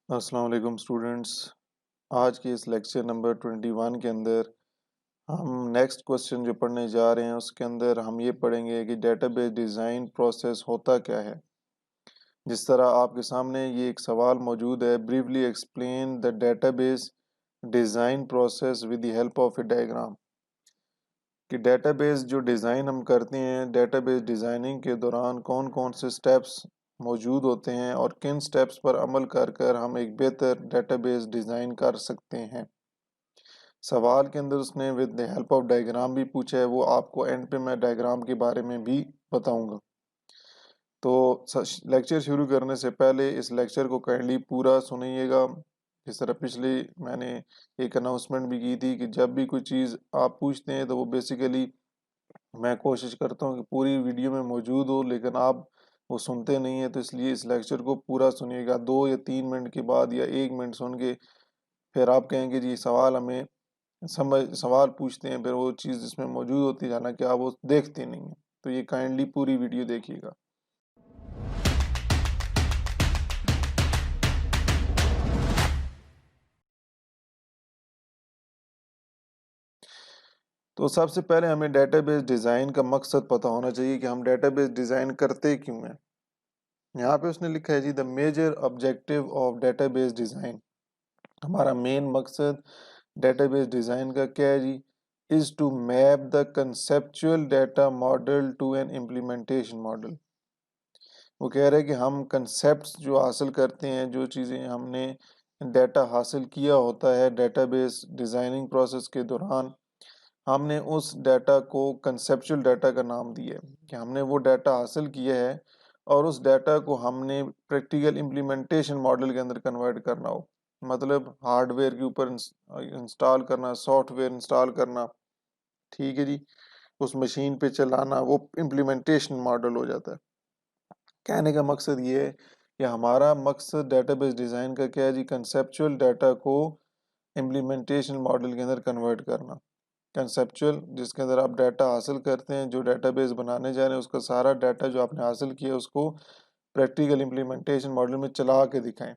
السلام علیکم اسٹوڈنٹس. آج کے اس لیکچر نمبر 21 کے اندر ہم نیکسٹ کوسچن جو پڑھنے جا رہے ہیں اس کے اندر ہم یہ پڑھیں گے کہ ڈیٹا بیس ڈیزائن پروسیس ہوتا کیا ہے. جس طرح آپ کے سامنے یہ ایک سوال موجود ہے، briefly explain the data base design process with the help of a diagram. کہ ڈیٹا بیس جو ڈیزائن ہم کرتے ہیں، ڈیٹا بیس ڈیزائننگ کے دوران کون کون سے سٹیپس موجود ہوتے ہیں اور کن سٹیپس پر عمل کر کر ہم ایک بہتر ڈیٹا بیس ڈیزائن کر سکتے ہیں. سوال کے اندر اس نے with the help of diagram بھی پوچھا ہے، وہ آپ کو اینڈ پہ میں ڈائیگرام کے بارے میں بھی بتاؤں گا. تو لیکچر شروع کرنے سے پہلے اس لیکچر کو کائنڈلی پورا سنیے گا. جس طرح پچھلی میں نے ایک اناؤنسمنٹ بھی کی تھی کہ جب بھی کوئی چیز آپ پوچھتے ہیں تو وہ بیسیکلی میں کوشش کرتا ہوں کہ پوری ویڈیو میں موجود ہو، لیکن آپ وہ سنتے نہیں ہیں. تو اس لیے اس لیکچر کو پورا سنیے گا. 2 یا 3 منٹ کے بعد یا 1 منٹ سن کے پھر آپ کہیں گے جی سوال ہمیں سوال پوچھتے ہیں، پھر وہ چیز جس میں موجود ہوتی ہے حالانکہ آپ وہ دیکھتے نہیں ہیں. تو یہ کائنڈلی پوری ویڈیو دیکھیے گا. تو سب سے پہلے ہمیں ڈیٹا بیس ڈیزائن کا مقصد پتہ ہونا چاہیے کہ ہم ڈیٹا بیس ڈیزائن کرتے کیوں ہیں. یہاں پہ اس نے لکھا ہے جی the major objective of database design. ہمارا مین مقصد ڈیٹا بیس ڈیزائن کا کیا ہے جی؟ Is to map the conceptual data model to an implementation model. وہ کہہ رہے ہیں کہ ہم کنسیپٹس جو حاصل کرتے ہیں، جو چیزیں ہم نے ڈیٹا حاصل کیا ہوتا ہے ڈیٹا بیس ڈیزائننگ پروسیس کے دوران، ہم نے اس ڈیٹا کو کنسیپچول ڈیٹا کا نام دیا ہے کہ ہم نے وہ ڈیٹا حاصل کیا ہے اور اس ڈیٹا کو ہم نے پریکٹیکل امپلیمنٹیشن ماڈل کے اندر کنورٹ کرنا ہو. مطلب ہارڈ ویئر کے اوپر انسٹال کرنا، سافٹ ویئر انسٹال کرنا، ٹھیک ہے جی، اس مشین پہ چلانا، وہ امپلیمنٹیشن ماڈل ہو جاتا ہے. کہنے کا مقصد یہ ہے کہ ہمارا مقصد ڈیٹا بیس ڈیزائن کا کیا ہے جی؟ کنسیپچول ڈیٹا کو امپلیمنٹیشن ماڈل کے اندر کنورٹ کرنا. کنسیپچول جس کے اندر آپ ڈیٹا حاصل کرتے ہیں، جو ڈیٹا بیس بنانے جا رہے ہیں، اس کا سارا ڈیٹا جو آپ نے حاصل کیا اس کو پریکٹیکل امپلیمنٹیشن ماڈل میں چلا کے دکھائیں.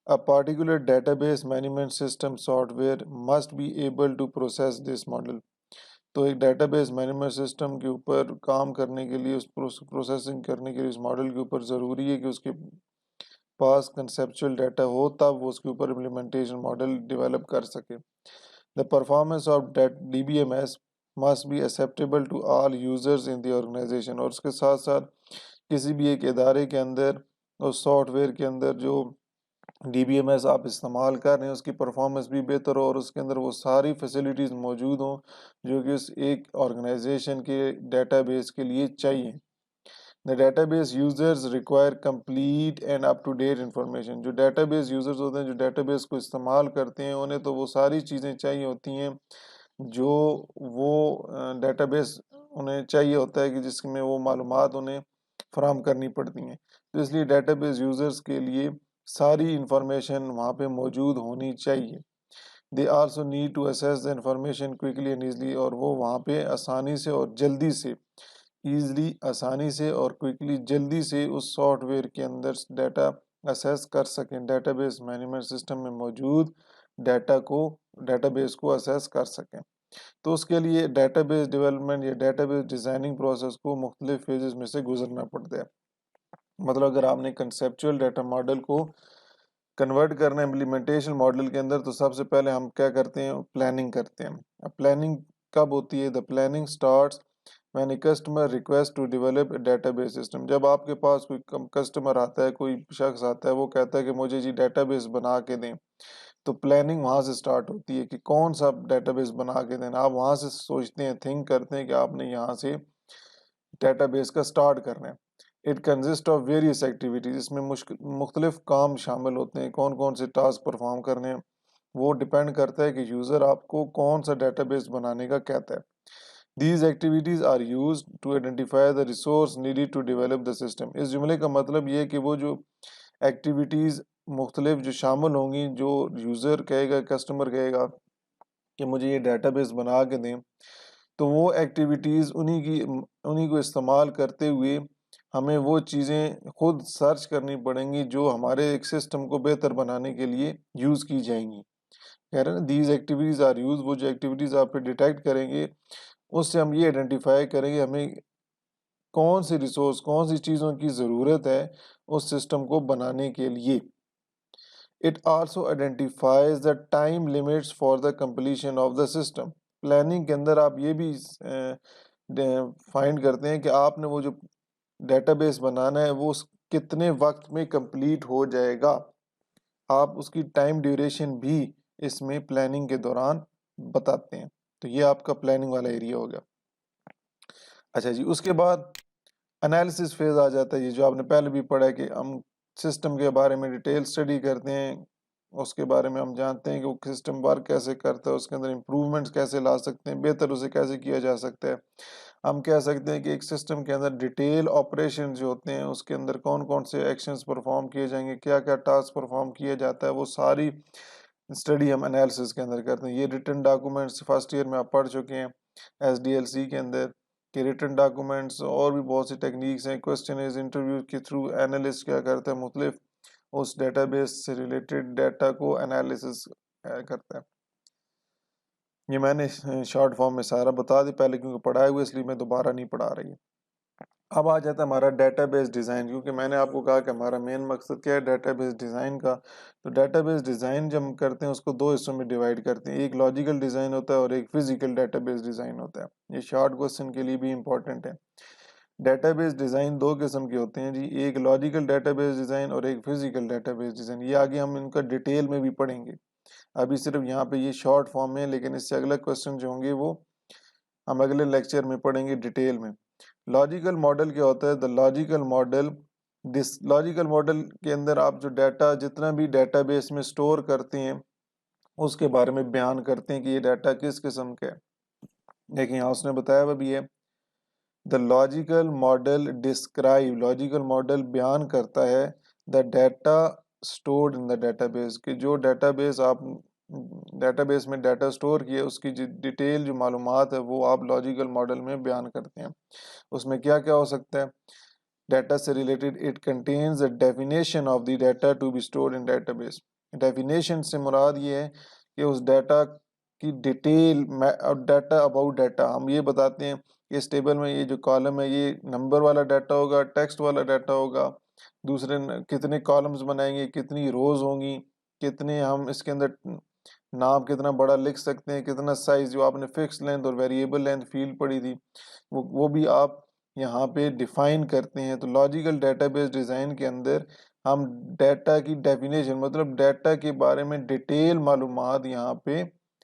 A particular database management system software must be able to process this model. تو ایک ڈیٹا بیس مینجمنٹ سسٹم کے اوپر کام کرنے کے لیے، اس پروسیسنگ کرنے کے لیے اس ماڈل کے اوپر ضروری ہے کہ اس کے پاس کنسیپچول ڈیٹا ہو، تب وہ اس کے اوپر امپلیمنٹیشن ماڈل ڈیولپ کر سکے. The performance of DBMS must be acceptable to all users in the organization. اور اس کے ساتھ ساتھ کسی بھی ایک ادارے کے اندر اور سافٹ ویئر کے اندر جو ڈی بی ایم ایس آپ استعمال کر رہے ہیں اس کی پرفارمنس بھی بہتر ہو اور اس کے اندر وہ ساری فیسلٹیز موجود ہوں جو کہ اس ایک آرگنائزیشن کے ڈیٹا بیس کے لیے چاہیے. The database users require complete and up-to-date information. جو ڈیٹا بیس یوزرز ہوتے ہیں، جو ڈیٹا بیس کو استعمال کرتے ہیں، انہیں تو وہ ساری چیزیں چاہیے ہوتی ہیں جو وہ ڈیٹا بیس انہیں چاہیے ہوتا ہے کہ جس میں وہ معلومات انہیں فراہم کرنی پڑتی ہیں. تو اس لیے ڈیٹا بیس یوزرز کے لیے ساری انفارمیشن وہاں پہ موجود ہونی چاہیے. They also need to access the information quickly and easily. اور وہ وہاں پہ آسانی سے اور جلدی سے آسانی سے اور کوئکلی جلدی سے اس سافٹ ویئر کے اندر ڈیٹا اسیس کر سکیں، ڈیٹا بیس مینجمنٹ سسٹم میں موجود ڈیٹا بیس کو اسیس کر سکیں. تو اس کے لیے ڈیٹا بیس ڈیولپمنٹ یا ڈیٹا بیس ڈیزائننگ پروسیس کو مختلف فیزز میں سے گزرنا پڑتا ہے. مطلب اگر آپ نے کنسیپچول ڈیٹا ماڈل کو کنورٹ کرنا ہے امپلیمنٹیشن ماڈل کے اندر، تو سب سے پہلے ہم کیا کرتے ہیں؟ پلاننگ کرتے ہیں. اب پلاننگ کب ہوتی ہے؟ The planning starts when a customer requests to develop a database system. جب آپ کے پاس کوئی کسٹمر آتا ہے، کوئی شخص آتا ہے، وہ کہتا ہے کہ مجھے جی ڈیٹا بیس بنا کے دیں، تو پلاننگ وہاں سے سٹارٹ ہوتی ہے کہ کون سا ڈیٹا بیس بنا کے دینا. آپ وہاں سے سوچتے ہیں، تھنک کرتے ہیں کہ آپ نے یہاں سے ڈیٹا بیس کا سٹارٹ کرنا ہے. It consist of various activities. اس میں مختلف کام شامل ہوتے ہیں. کون کون سے ٹاسک پرفارم کرنے ہیں وہ ڈیپینڈ کرتا ہے کہ یوزر آپ کو کون سا ڈیٹا بیس بنانے کا کہتا ہے. These activities are used to identify the resource needed to develop the system. اس جملے کا مطلب یہ ہے کہ وہ جو ایکٹیویٹیز مختلف جو شامل ہوں گی، جو یوزر کہے گا، کسٹمر کہے گا کہ مجھے یہ ڈیٹا بیس بنا کے دیں، تو وہ ایکٹیویٹیز انہی کو استعمال کرتے ہوئے ہمیں وہ چیزیں خود سرچ کرنی پڑیں گی جو ہمارے ایک سسٹم کو بہتر بنانے کے لیے یوز کی جائیں گی. کہہ رہے ہیں نا دیز ایکٹیویٹیز آر یوز، وہ جو ایکٹیویٹیز آپ پہ ڈیٹیکٹ کریں گے اس سے ہم یہ آئیڈینٹیفائی کریں گے ہمیں کون سی ریسورس، کون سی چیزوں کی ضرورت ہے اس سسٹم کو بنانے کے لیے. It also identifies the time limits for the completion of the system. Planning کے اندر آپ یہ بھی فائنڈ کرتے ہیں کہ آپ نے وہ جو ڈیٹا بیس بنانا ہے وہ کتنے وقت میں کمپلیٹ ہو جائے گا. آپ اس کی ٹائم ڈیوریشن بھی اس میں پلاننگ کے دوران بتاتے ہیں. تو یہ آپ کا پلاننگ والا ایریا ہو گیا. اچھا جی، اس کے بعد انالیسس فیز آ جاتا ہے. یہ جو آپ نے پہلے بھی پڑھا ہے کہ ہم سسٹم کے بارے میں ڈیٹیل اسٹڈی کرتے ہیں، اس کے بارے میں ہم جانتے ہیں کہ وہ سسٹم ورک کیسے کرتا ہے، اس کے اندر امپروومنٹس کیسے لا سکتے ہیں، بہتر اسے کیسے کیا جا سکتا ہے. ہم کہہ سکتے ہیں کہ ایک سسٹم کے اندر ڈیٹیل آپریشن جو ہوتے ہیں اس کے اندر کون کون سے ایکشنز پرفارم کیے جائیں گے، کیا کیا ٹاسک پرفارم کیا جاتا ہے، وہ ساری اسٹڈی ہم انالیسس کے اندر کرتے ہیں. یہ ریٹن ڈاکومنٹس فرسٹ ایئر میں آپ پڑھ چکے ہیں ایس ڈی ایل سی کے اندر کہ ریٹن ڈاکومنٹس اور بھی بہت سی ٹیکنیکس ہیں. کوسچنز انٹرویو کے تھرو اینالسٹ کیا کرتا ہے، مختلف اس ڈیٹا بیس سے ریلیٹڈ ڈیٹا کو انالیسس کرتا ہے. یہ میں نے شارٹ فارم میں سارا بتا دی پہلے کیونکہ پڑھایا ہوئے، اس لیے میں دوبارہ نہیں پڑھا رہی. اب آ جاتا ہے ہمارا ڈیٹا بیس ڈیزائن، کیونکہ میں نے آپ کو کہا کہ ہمارا مین مقصد کیا ہے ڈیٹا بیس ڈیزائن کا. تو ڈیٹا بیس ڈیزائن جب ہم کرتے ہیں اس کو دو حصوں میں ڈیوائڈ کرتے ہیں، ایک لاجیکل ڈیزائن ہوتا ہے اور ایک فزیکل ڈیٹا بیس ڈیزائن ہوتا ہے. یہ شارٹ کوسچن کے لیے بھی امپورٹنٹ ہے. ڈیٹا بیس ڈیزائن دو قسم کے ہوتے ہیں جی، ایک لاجیکل ڈیٹا بیس ڈیزائن اور ایک فزیکل ڈیٹا بیس ڈیزائن. یہ آگے ہم ان کا ڈیٹیل میں بھی پڑھیں گے، ابھی صرف یہاں پہ یہ شارٹ فارم میں، لیکن اس سے اگلا کوسچن جو ہوں گے وہ ہم اگلے لیکچر میں پڑھیں گے ڈیٹیل میں. لاجیکل ماڈل کیا ہوتا ہے؟ لاجیکل ماڈل کے اندر آپ جو ڈیٹا جتنا بھی ڈیٹا بیس میں سٹور کرتے ہیں اس کے بارے میں بیان کرتے ہیں کہ یہ ڈیٹا کس قسم کا ہے. لیکن یہاں اس نے بتایا ہوا بھی ہے the logical model describe, logical model بیان کرتا ہے the data stored in the data base, کہ جو ڈیٹا بیس آپ ڈیٹا بیس میں ڈیٹا اسٹور کیے اس کی جو ڈیٹیل جو معلومات ہے وہ آپ لاجیکل ماڈل میں بیان کرتے ہیں. اس میں کیا کیا ہو سکتا ہے ڈیٹا سے related? It contains a definition of the data to be stored in database. Definition سے مراد یہ ہے کہ اس ڈیٹا کی ڈیٹیل، ڈیٹا اباؤٹ ڈیٹا ہم یہ بتاتے ہیں کہ اس ٹیبل میں یہ جو کالم ہے یہ نمبر والا ڈیٹا ہوگا، ٹیکسٹ والا ڈیٹا ہوگا. دوسرے کتنے کالمز بنائیں گے، کتنی روز ہوں گی، کتنے ہم اس کے اندر نام کتنا بڑا لکھ سکتے ہیں، کتنا سائز، جو آپ نے فکس لینتھ اور ویریبل لینتھ فیلڈ پڑھی تھی وہ بھی آپ یہاں پہ ڈیفائن کرتے ہیں. تو لاجیکل ڈیٹا بیس ڈیزائن کے اندر ہم ڈیٹا کی ڈیفینیشن مطلب ڈیٹا کے بارے میں ڈیٹیل معلومات یہاں پہ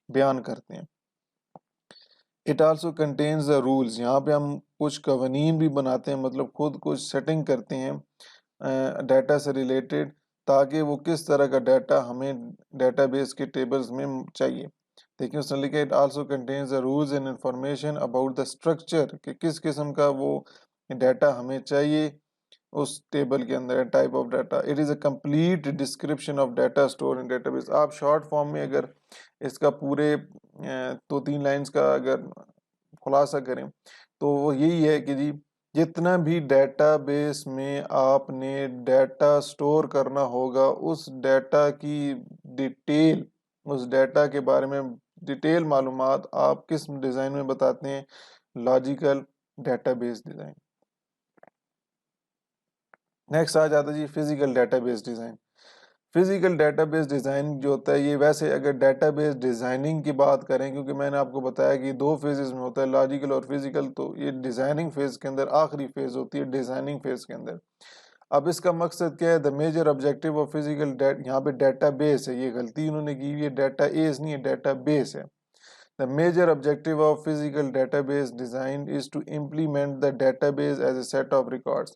بیان کرتے ہیں. It also contains the rules, یہاں پہ ہم کچھ قوانین بھی بناتے ہیں، مطلب خود کچھ سیٹنگ کرتے ہیں ڈیٹا سے ریلیٹڈ تاکہ وہ کس طرح کا ڈیٹا ہمیں ڈیٹا بیس کے ٹیبلز میں چاہیے. دیکھیں اس نے لکھا it also contains the rules and information about the structure, کہ کس قسم کا وہ ڈیٹا ہمیں چاہیے اس ٹیبل کے اندر، type of data. It is a complete description of data store in database. آپ شارٹ فارم میں اگر اس کا پورے 2-3 لائنز کا اگر خلاصہ کریں تو وہ یہی ہے کہ جی جتنا بھی ڈیٹا بیس میں آپ نے ڈیٹا سٹور کرنا ہوگا اس ڈیٹا کی ڈیٹیل، اس ڈیٹا کے بارے میں ڈیٹیل معلومات آپ کس ڈیزائن میں بتاتے ہیں؟ Logical database design. Next آ جاتا ہے جی physical database design. Physical database design جو ہوتا ہے یہ ویسے اگر ڈیٹا بیس ڈیزائننگ کی بات کریں، کیونکہ میں نے آپ کو بتایا کہ 2 فیزز میں ہوتا ہے لاجیکل اور فزیکل، تو یہ ڈیزائننگ فیز کے اندر آخری فیز ہوتی ہے ڈیزائننگ فیز کے اندر. اب اس کا مقصد کیا ہے؟ The major objective of physical, یہاں پہ ڈیٹا بیس ہے، یہ غلطی انہوں نے کی، یہ ڈیٹا ایز نہیں ہے، ڈیٹا بیس ہے. The major objective of physical database design is to implement the database as a set of records.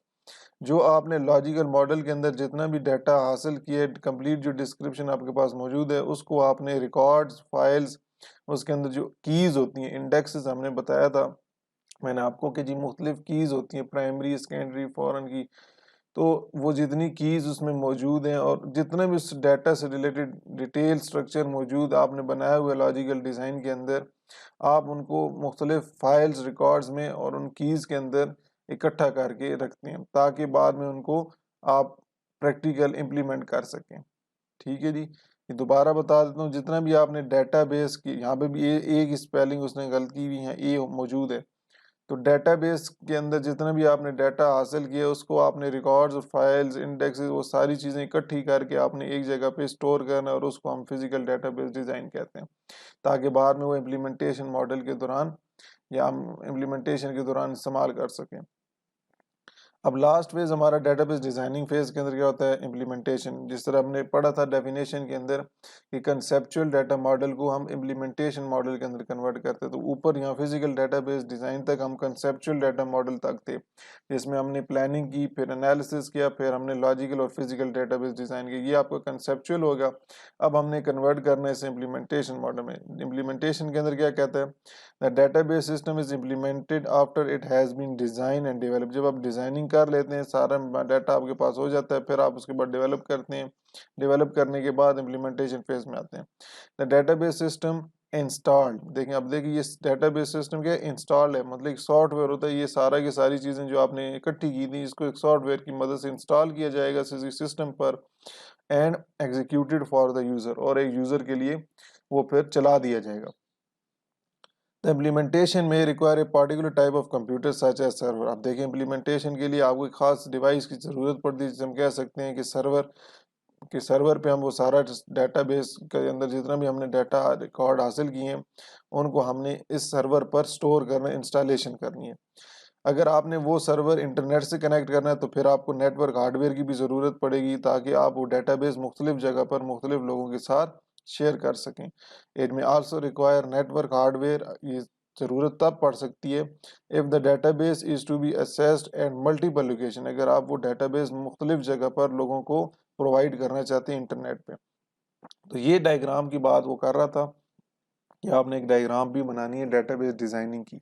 جو آپ نے لاجیکل ماڈل کے اندر جتنا بھی ڈیٹا حاصل کیا، کمپلیٹ جو ڈسکرپشن آپ کے پاس موجود ہے اس کو آپ نے ریکارڈز، فائلز، اس کے اندر جو کیز ہوتی ہیں، انڈیکسز ہم نے بتایا تھا میں نے آپ کو کہ جی مختلف کیز ہوتی ہیں، پرائمری، سیکنڈری، فورن کی. تو وہ جتنی کیز اس میں موجود ہیں اور جتنا بھی اس ڈیٹا سے ریلیٹڈ ڈیٹیل سٹرکچر موجود آپ نے بنایا ہوا ہے لاجیکل ڈیزائن کے اندر، آپ ان کو مختلف فائلز، ریکارڈز میں اور ان کیز کے اندر اکٹھا کر کے رکھتے ہیں تاکہ بعد میں ان کو آپ پریکٹیکل امپلیمنٹ کر سکیں. ٹھیک ہے جی. یہ دوبارہ بتا دیتا ہوں، جتنا بھی آپ نے ڈیٹا بیس کی، یہاں پہ بھی ایک اسپیلنگ اس نے غلط کی ہوئی ہے، اے موجود ہے. تو ڈیٹا بیس کے اندر جتنا بھی آپ نے ڈیٹا حاصل کیا اس کو آپ نے ریکارڈز اور فائلز، انڈیکسز، وہ ساری چیزیں اکٹھی کر کے آپ نے ایک جگہ پہ اسٹور کرنا ہے، اور اس کو ہم فزیکل ڈیٹا بیس ڈیزائن کہتے ہیں، تاکہ بعد میں وہ امپلیمنٹیشن ماڈل کے دوران یا ہم امپلیمنٹیشن کے دوران استعمال کر سکیں. اب لاسٹ فیز ہمارا ڈیٹا بیس ڈیزائننگ فیز کے اندر کیا ہوتا ہے؟ امپلیمنٹیشن. جس طرح ہم نے پڑھا تھا ڈیفینیشن کے اندر کہ کنسیپچول ڈیٹا ماڈل کو ہم امپلیمنٹیشن ماڈل کے اندر کنورٹ کرتے ہیں، تو اوپر یہاں فزیکل ڈیٹا بیس ڈیزائن تک ہم کنسیپچول ڈیٹا ماڈل تک تھے، جس میں ہم نے پلاننگ کی، پھر انالیسس کیا، پھر ہم نے لاجیکل اور فزیکل ڈیٹا بیس ڈیزائن کیا. یہ آپ کا کنسیپچول ہوگا. اب ہم نے کنورٹ کرنا ہے اسے امپلیمنٹیشن ماڈل میں. امپلیمنٹیشن کے اندر کیا کہتا ہے؟ The database system is implemented after it has been designed and developed. جب آپ ڈیزائننگ کر لیتے ہیں، سارا ڈیٹا آپ کے پاس ہو جاتا ہے، پھر آپ اس کے بعد ڈیولپ کرتے ہیں. ڈیولپ کرنے کے بعد امپلیمنٹیشن فیز میں آتے ہیں. The database system installed. دیکھیں اب دیکھیں، یہ ڈیٹا بیس سسٹم کیا انسٹالڈ ہے، مطلب ایک سافٹ ویئر ہوتا ہے. یہ سارا کی ساری چیزیں جو آپ نے اکٹھی کی تھی، اس کو ایک سافٹ ویئر کی مدد سے انسٹال کیا جائے گا سسٹم پر، and executed for the user, اور ایک یوزر کے لیے وہ پھر چلا دیا جائے گا. The implementation may require a particular type of computer such as server. اب دیکھیں امپلیمنٹیشن کے لیے آپ کو ایک خاص ڈیوائس کی ضرورت پڑتی ہے، جسے ہم کہہ سکتے ہیں کہ سرور پہ ہم وہ سارا ڈیٹا بیس کے اندر جتنا بھی ہم نے ڈیٹا ریکارڈ حاصل کیے ہیں ان کو ہم نے اس سرور پر سٹور کرنا، انسٹالیشن کرنی ہے. اگر آپ نے وہ سرور انٹرنیٹ سے کنیکٹ کرنا ہے تو پھر آپ کو نیٹ ورک ہارڈ ویئر کی بھی ضرورت پڑے گی، تاکہ آپ وہ ڈیٹا بیس مختلف جگہ پر مختلف لوگوں کے ساتھ شیئر کر سکیں. اٹ میں also require network hardware. یہ ضرورت تب پڑ سکتی ہے if the database is to be accessed at multiple location. اگر آپ وہ ڈیٹا بیس مختلف جگہ پر لوگوں کو پرووائڈ کرنا چاہتے ہیں انٹرنیٹ پہ. تو یہ ڈائیگرام کی بات وہ کر رہا تھا کہ آپ نے ایک ڈائیگرام بھی بنانی ہے ڈیٹا بیس ڈیزائننگ کی.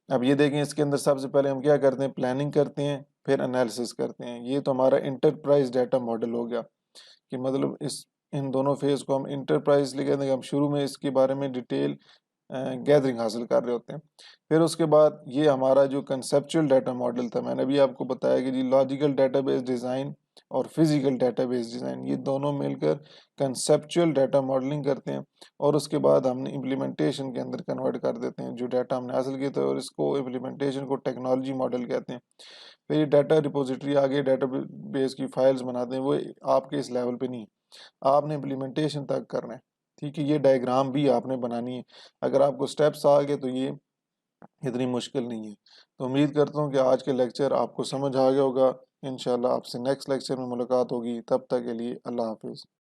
اب یہ دیکھیں، اس کے اندر سب سے پہلے ہم کیا کرتے ہیں؟ پلاننگ کرتے ہیں، پھر انالیسس کرتے ہیں. یہ تو ہمارا انٹرپرائز ڈیٹا ماڈل ہو گیا، کہ مطلب ان دونوں فیز کو ہم انٹرپرائز لے کہتے ہیں. ہم شروع میں اس کے بارے میں ڈیٹیل گیدرنگ حاصل کر رہے ہوتے ہیں. پھر اس کے بعد یہ ہمارا جو کنسیپچول ڈیٹا ماڈل تھا، میں نے بھی آپ کو بتایا کہ جی لاجیکل ڈیٹا بیس ڈیزائن اور فزیکل ڈیٹا بیس ڈیزائن، یہ دونوں مل کر کنسیپچول ڈیٹا ماڈلنگ کرتے ہیں، اور اس کے بعد ہم نے امپلیمنٹیشن کے اندر کنورٹ کر دیتے ہیں جو ڈیٹا ہم نے حاصل کیا تھا، اور اس کو امپلیمنٹیشن کو ٹیکنالوجی ماڈل کہتے ہیں. پھر یہ ڈیٹا ریپوزیٹری آگے ڈیٹا بیس کی فائلز بناتے ہیں، وہ آپ کے اس لیول پہ نہیں، آپ نے امپلیمنٹیشن تک کرنا ہے. ٹھیک ہے، یہ ڈائیگرام بھی آپ نے بنانی ہے. اگر آپ کو سٹیپس آ گئے تو یہ اتنی مشکل نہیں ہے. تو امید کرتا ہوں کہ آج کے لیکچر آپ کو سمجھ آ گیا ہوگا. انشاءاللہ آپ سے نیکسٹ لیکچر میں ملاقات ہوگی. تب تک کے لیے اللہ حافظ.